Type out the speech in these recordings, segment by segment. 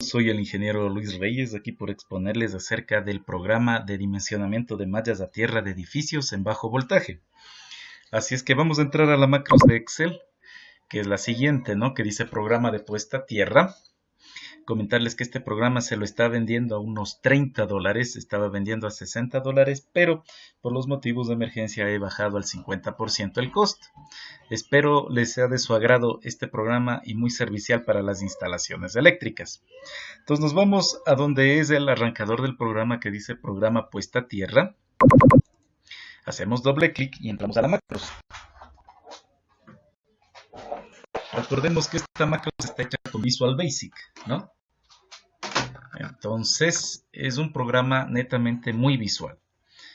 soy el ingeniero Luis Reyes, aquí por exponerles acerca del programa de dimensionamiento de mallas a tierra de edificios en bajo voltaje. Así es que vamos a entrar a la macros de Excel, que es la siguiente, ¿no? Que dice programa de puesta a tierra. Comentarles que este programa se lo está vendiendo a unos $30, estaba vendiendo a $60, pero por los motivos de emergencia he bajado al 50% el costo. Espero les sea de su agrado este programa y muy servicial para las instalaciones eléctricas. Entonces nos vamos a donde es el arrancador del programa que dice programa puesta a tierra. Hacemos doble clic y entramos a la macros. Recordemos que esta macros está hecha con Visual Basic, ¿no? Entonces es un programa netamente muy visual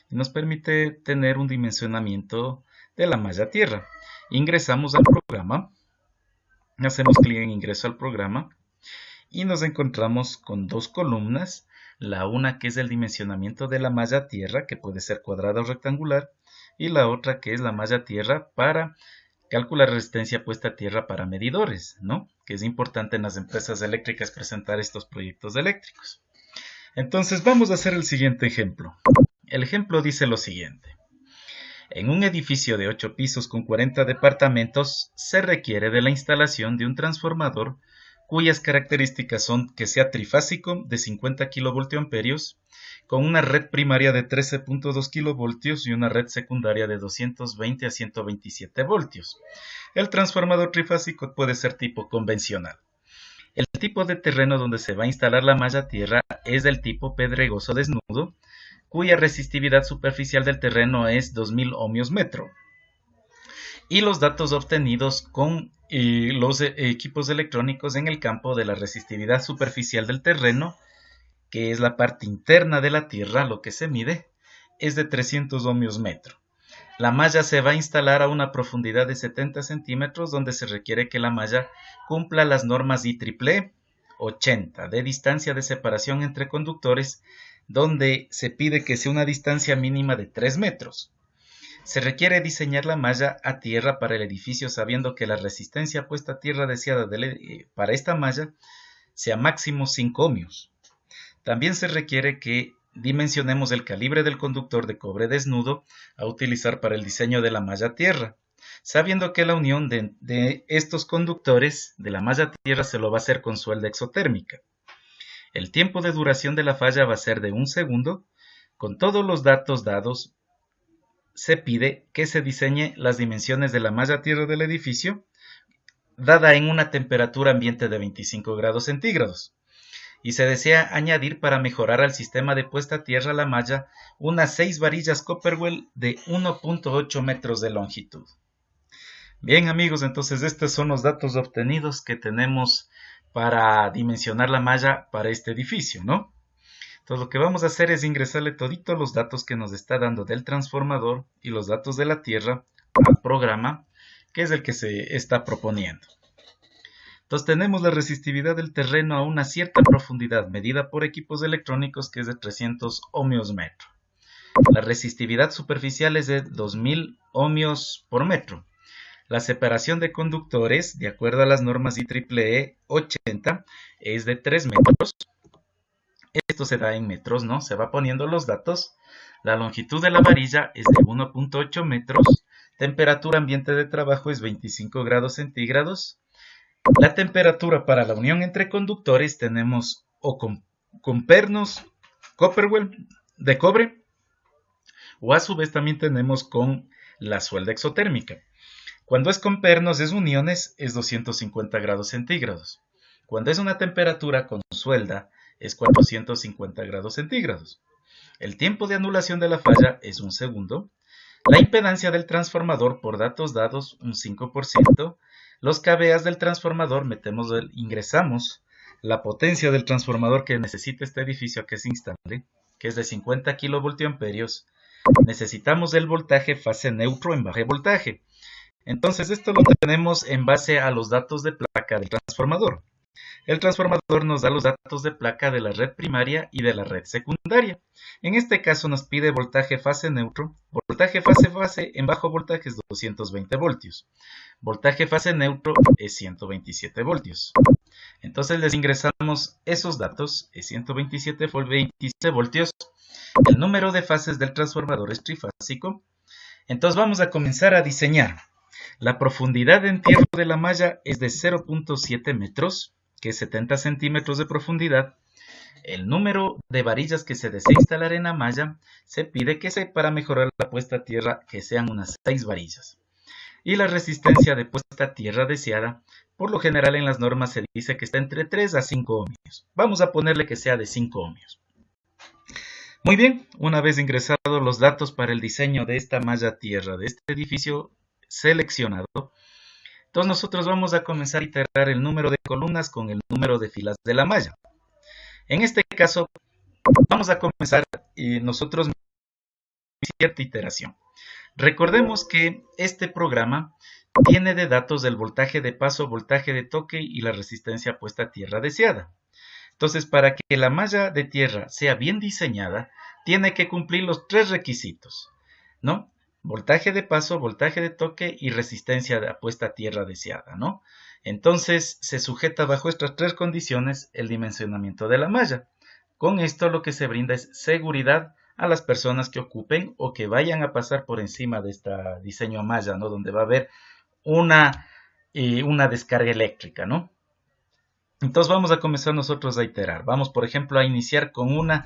y nos permite tener un dimensionamiento de la malla tierra. Ingresamos al programa, hacemos clic en ingreso al programa y nos encontramos con dos columnas. La una que es el dimensionamiento de la malla tierra, que puede ser cuadrada o rectangular, y la otra que es la malla tierra para calcular resistencia puesta a tierra para medidores, ¿no? Que es importante en las empresas eléctricas presentar estos proyectos eléctricos. Entonces vamos a hacer el siguiente ejemplo. El ejemplo dice lo siguiente. En un edificio de 8 pisos con 40 departamentos se requiere de la instalación de un transformador cuyas características son que sea trifásico de 50 kilovoltios con una red primaria de 13.2 kilovoltios y una red secundaria de 220 a 127 voltios. El transformador trifásico puede ser tipo convencional. El tipo de terreno donde se va a instalar la malla tierra es del tipo pedregoso desnudo, cuya resistividad superficial del terreno es 2000 ohmios metro. Y los datos obtenidos con los equipos electrónicos en el campo de la resistividad superficial del terreno, que es la parte interna de la tierra, lo que se mide, es de 300 ohmios metro. La malla se va a instalar a una profundidad de 70 centímetros, donde se requiere que la malla cumpla las normas IEEE 80 de distancia de separación entre conductores, donde se pide que sea una distancia mínima de 3 metros. Se requiere diseñar la malla a tierra para el edificio sabiendo que la resistencia puesta a tierra deseada para esta malla sea máximo 5 ohmios. También se requiere que dimensionemos el calibre del conductor de cobre desnudo a utilizar para el diseño de la malla a tierra, sabiendo que la unión de estos conductores de la malla a tierra se lo va a hacer con suelda exotérmica. El tiempo de duración de la falla va a ser de 1 segundo. Con todos los datos dados, se pide que se diseñe las dimensiones de la malla tierra del edificio, dada en una temperatura ambiente de 25 grados centígrados. Y se desea añadir para mejorar al sistema de puesta a tierra la malla unas 6 varillas Copperwell de 1.8 metros de longitud. Bien amigos, entonces estos son los datos obtenidos que tenemos para dimensionar la malla para este edificio, ¿no? Entonces lo que vamos a hacer es ingresarle toditos los datos que nos está dando del transformador y los datos de la tierra al programa, que es el que se está proponiendo. Entonces tenemos la resistividad del terreno a una cierta profundidad medida por equipos electrónicos que es de 300 ohmios metro. La resistividad superficial es de 2000 ohmios por metro. La separación de conductores, de acuerdo a las normas IEEE 80, es de 3 metros. Esto se da en metros, ¿no? Se va poniendo los datos. La longitud de la varilla es de 1.8 metros. Temperatura ambiente de trabajo es 25 grados centígrados. La temperatura para la unión entre conductores tenemos o con pernos Copperwell de cobre, o a su vez también tenemos con la suelda exotérmica. Cuando es con pernos es uniones es 250 grados centígrados. Cuando es una temperatura con suelda es 450 grados centígrados. El tiempo de anulación de la falla es 1 segundo. La impedancia del transformador por datos dados un 5%. Los kVA del transformador ingresamos la potencia del transformador que necesita este edificio a que se instale, que es de 50 kilovoltiamperios. Necesitamos el voltaje fase neutro en bajo voltaje. Entonces esto lo tenemos en base a los datos de placa del transformador. El transformador nos da los datos de placa de la red primaria y de la red secundaria. En este caso nos pide voltaje fase neutro. Voltaje fase en bajo voltaje es 220 voltios. Voltaje fase neutro es 127 voltios. Entonces les ingresamos esos datos, 127 por 27 voltios, el número de fases del transformador es trifásico. Entonces vamos a comenzar a diseñar. La profundidad de entierro de la malla es de 0.7 metros, que es 70 centímetros de profundidad. El número de varillas que se desea instalar en la malla se pide que para mejorar la puesta a tierra que sean unas 6 varillas. Y la resistencia de puesta a tierra deseada, por lo general en las normas se dice que está entre 3 a 5 ohmios. Vamos a ponerle que sea de 5 ohmios. Muy bien, una vez ingresados los datos para el diseño de esta malla tierra de este edificio seleccionado, entonces nosotros vamos a comenzar a iterar el número de columnas con el número de filas de la malla. En este caso, vamos a comenzar nosotros cierta iteración. Recordemos que este programa tiene de datos el voltaje de paso, voltaje de toque y la resistencia puesta a tierra deseada. Entonces, para que la malla de tierra sea bien diseñada, tiene que cumplir los 3 requisitos, ¿no? Voltaje de paso, voltaje de toque y resistencia de puesta a tierra deseada, ¿no? Entonces, se sujeta bajo estas 3 condiciones el dimensionamiento de la malla. Con esto lo que se brinda es seguridad a las personas que ocupen o que vayan a pasar por encima de este diseño a malla, ¿no? Donde va a haber una descarga eléctrica, ¿no? Entonces vamos a comenzar nosotros a iterar. Vamos, por ejemplo, a iniciar con una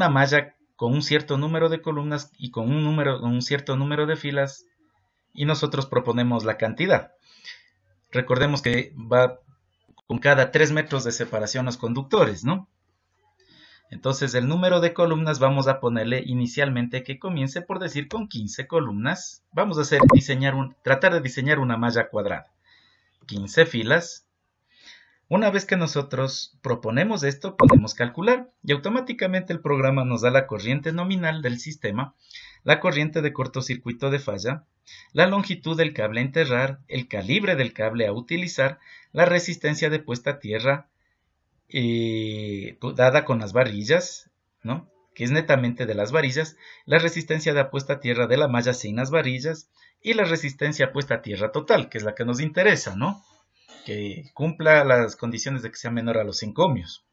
malla con un cierto número de columnas y con un cierto número de filas, y nosotros proponemos la cantidad. Recordemos que va con cada 3 metros de separación los conductores, ¿no? Entonces el número de columnas vamos a ponerle inicialmente que comience por decir con 15 columnas. Vamos a tratar de diseñar una malla cuadrada. 15 filas. Una vez que nosotros proponemos esto, podemos calcular y automáticamente el programa nos da la corriente nominal del sistema, la corriente de cortocircuito de falla, la longitud del cable a enterrar, el calibre del cable a utilizar, la resistencia de puesta a tierra dada con las varillas, ¿no? Que es netamente de las varillas, la resistencia de puesta a tierra de la malla sin las varillas y la resistencia puesta a tierra total, que es la que nos interesa, ¿no? Que cumpla las condiciones de que sea menor a los 5 ohmios.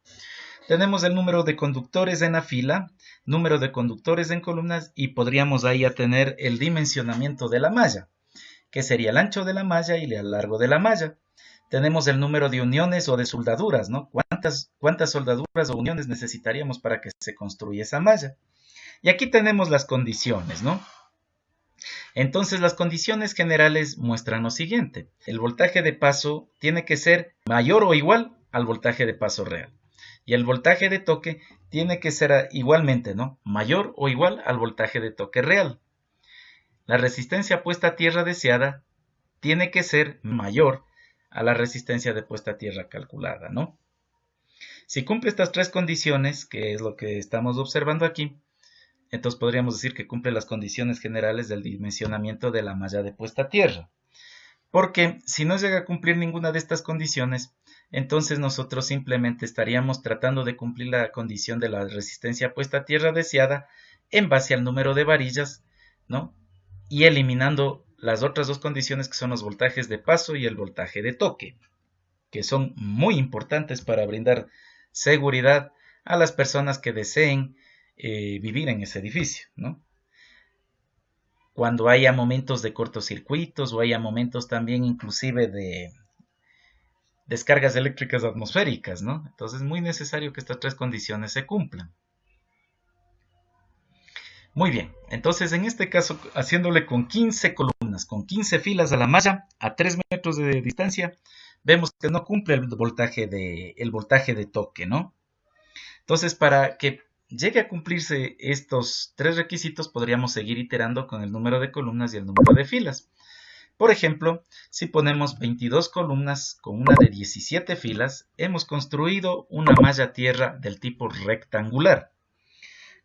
Tenemos el número de conductores en la fila, número de conductores en columnas y podríamos ahí a tener el dimensionamiento de la malla, que sería el ancho de la malla y el largo de la malla. Tenemos el número de uniones o de soldaduras, ¿no? ¿Cuántas soldaduras o uniones necesitaríamos para que se construya esa malla? Y aquí tenemos las condiciones, ¿no? Entonces las condiciones generales muestran lo siguiente. El voltaje de paso tiene que ser mayor o igual al voltaje de paso real. Y el voltaje de toque tiene que ser igualmente, ¿no? Mayor o igual al voltaje de toque real. La resistencia puesta a tierra deseada tiene que ser mayor a la resistencia de puesta a tierra calculada, ¿no? Si cumple estas 3 condiciones, que es lo que estamos observando aquí, entonces podríamos decir que cumple las condiciones generales del dimensionamiento de la malla de puesta a tierra. Porque si no llega a cumplir ninguna de estas condiciones, entonces nosotros simplemente estaríamos tratando de cumplir la condición de la resistencia puesta a tierra deseada en base al número de varillas, ¿no? Y eliminando las otras 2 condiciones que son los voltajes de paso y el voltaje de toque, que son muy importantes para brindar seguridad a las personas que deseen vivir en ese edificio, ¿no? Cuando haya momentos de cortocircuitos o haya momentos también inclusive de descargas eléctricas atmosféricas, ¿no? Entonces es muy necesario que estas 3 condiciones se cumplan. Muy bien, entonces en este caso haciéndole con 15 columnas, con 15 filas a la malla a 3 metros de distancia, vemos que no cumple el voltaje de toque, ¿no? Entonces para que llegue a cumplirse estos 3 requisitos, podríamos seguir iterando con el número de columnas y el número de filas. Por ejemplo, si ponemos 22 columnas con una de 17 filas, hemos construido una malla tierra del tipo rectangular.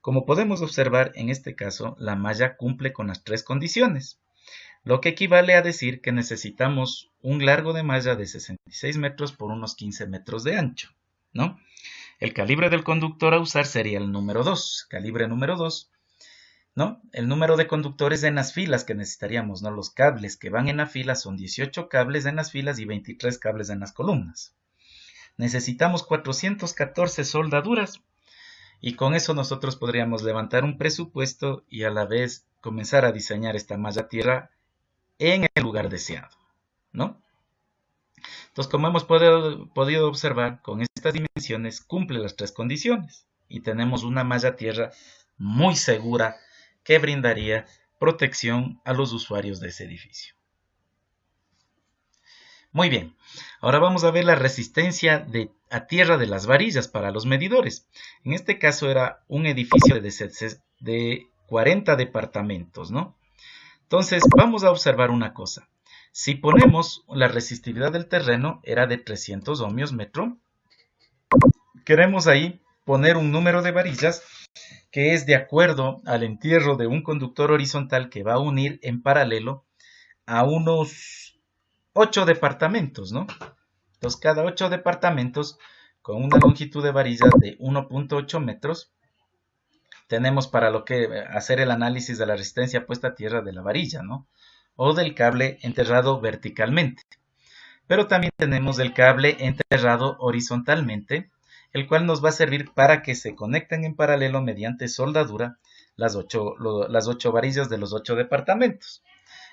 Como podemos observar, en este caso, la malla cumple con las 3 condiciones, lo que equivale a decir que necesitamos un largo de malla de 66 metros por unos 15 metros de ancho, ¿no? El calibre del conductor a usar sería el número 2, calibre número 2, ¿no? El número de conductores en las filas que necesitaríamos, ¿no? Los cables que van en la fila son 18 cables en las filas y 23 cables en las columnas. Necesitamos 414 soldaduras y con eso nosotros podríamos levantar un presupuesto y a la vez comenzar a diseñar esta malla tierra en el lugar deseado, ¿no? Entonces, como hemos podido observar, con estas dimensiones cumple las tres condiciones y tenemos una malla tierra muy segura que brindaría protección a los usuarios de ese edificio. Muy bien, ahora vamos a ver la resistencia a tierra de las varillas para los medidores. En este caso era un edificio de 40 departamentos, ¿no? Entonces vamos a observar una cosa. Si ponemos la resistividad del terreno era de 300 ohmios metro, queremos ahí poner un número de varillas que es de acuerdo al entierro de un conductor horizontal que va a unir en paralelo a unos 8 departamentos, ¿no? Entonces, cada 8 departamentos con una longitud de varilla de 1.8 metros, tenemos para lo que hacer el análisis de la resistencia puesta a tierra de la varilla, ¿no? O del cable enterrado verticalmente. Pero también tenemos el cable enterrado horizontalmente, el cual nos va a servir para que se conecten en paralelo mediante soldadura las 8 varillas de los 8 departamentos.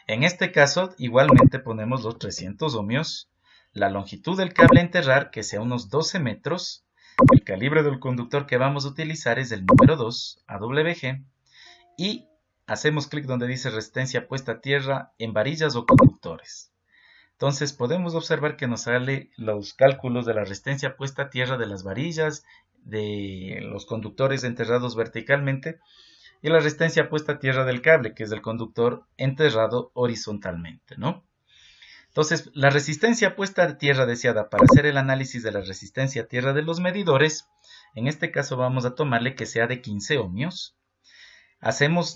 En este caso, igualmente ponemos los 300 ohmios, la longitud del cable a enterrar, que sea unos 12 metros, el calibre del conductor que vamos a utilizar es el número 2, AWG, y hacemos clic donde dice resistencia puesta a tierra en varillas o conductores. Entonces podemos observar que nos sale los cálculos de la resistencia puesta a tierra de las varillas, de los conductores enterrados verticalmente, y la resistencia puesta a tierra del cable, que es el conductor enterrado horizontalmente, ¿no? Entonces, la resistencia puesta a tierra deseada para hacer el análisis de la resistencia a tierra de los medidores, en este caso vamos a tomarle que sea de 15 ohmios.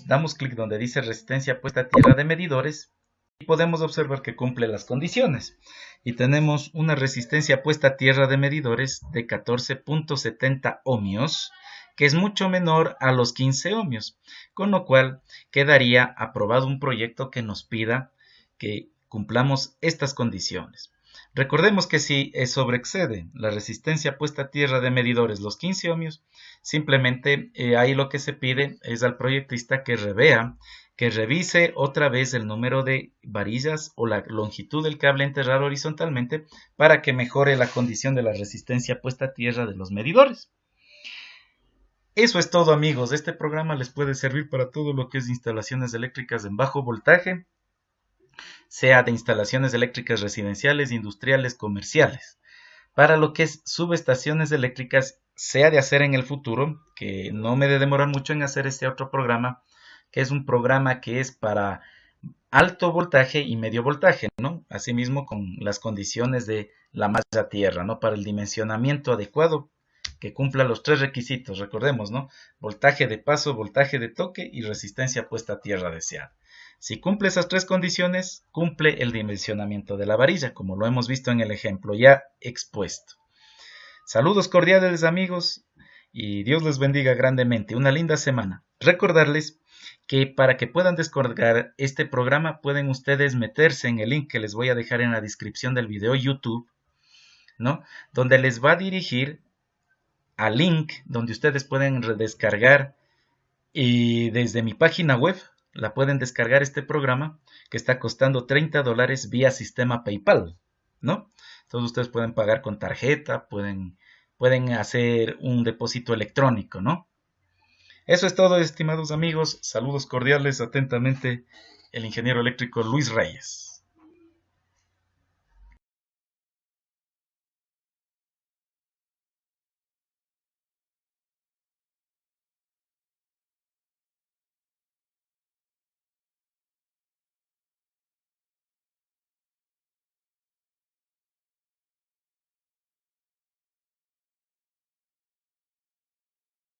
Damos clic donde dice resistencia puesta a tierra de medidores y podemos observar que cumple las condiciones. Y tenemos una resistencia puesta a tierra de medidores de 14.70 ohmios, que es mucho menor a los 15 ohmios, con lo cual quedaría aprobado un proyecto que nos pida que cumplamos estas condiciones. Recordemos que si sobreexcede la resistencia puesta a tierra de medidores los 15 ohmios, simplemente ahí lo que se pide es al proyectista que revea, que revise otra vez el número de varillas o la longitud del cable enterrado horizontalmente para que mejore la condición de la resistencia puesta a tierra de los medidores. Eso es todo, amigos. Este programa les puede servir para todo lo que es instalaciones eléctricas en bajo voltaje, sea de instalaciones eléctricas residenciales, industriales, comerciales. Para lo que es subestaciones eléctricas, se ha de hacer en el futuro, que no me de demorar mucho en hacer este otro programa, que es un programa que es para alto voltaje y medio voltaje, ¿no? Asimismo con las condiciones de la malla tierra, ¿no? Para el dimensionamiento adecuado que cumpla los tres requisitos, recordemos, ¿no? Voltaje de paso, voltaje de toque y resistencia puesta a tierra deseada. Si cumple esas tres condiciones, cumple el dimensionamiento de la varilla, como lo hemos visto en el ejemplo ya expuesto. Saludos cordiales, amigos, y Dios les bendiga grandemente. Una linda semana. Recordarles que para que puedan descargar este programa pueden ustedes meterse en el link que les voy a dejar en la descripción del video YouTube, ¿no? Donde les va a dirigir al link donde ustedes pueden descargar y desde mi página web la pueden descargar este programa que está costando $30 vía sistema PayPal, ¿no? Entonces ustedes pueden pagar con tarjeta, pueden hacer un depósito electrónico, ¿no? Eso es todo, estimados amigos. Saludos cordiales, atentamente, el ingeniero eléctrico Luis Reyes.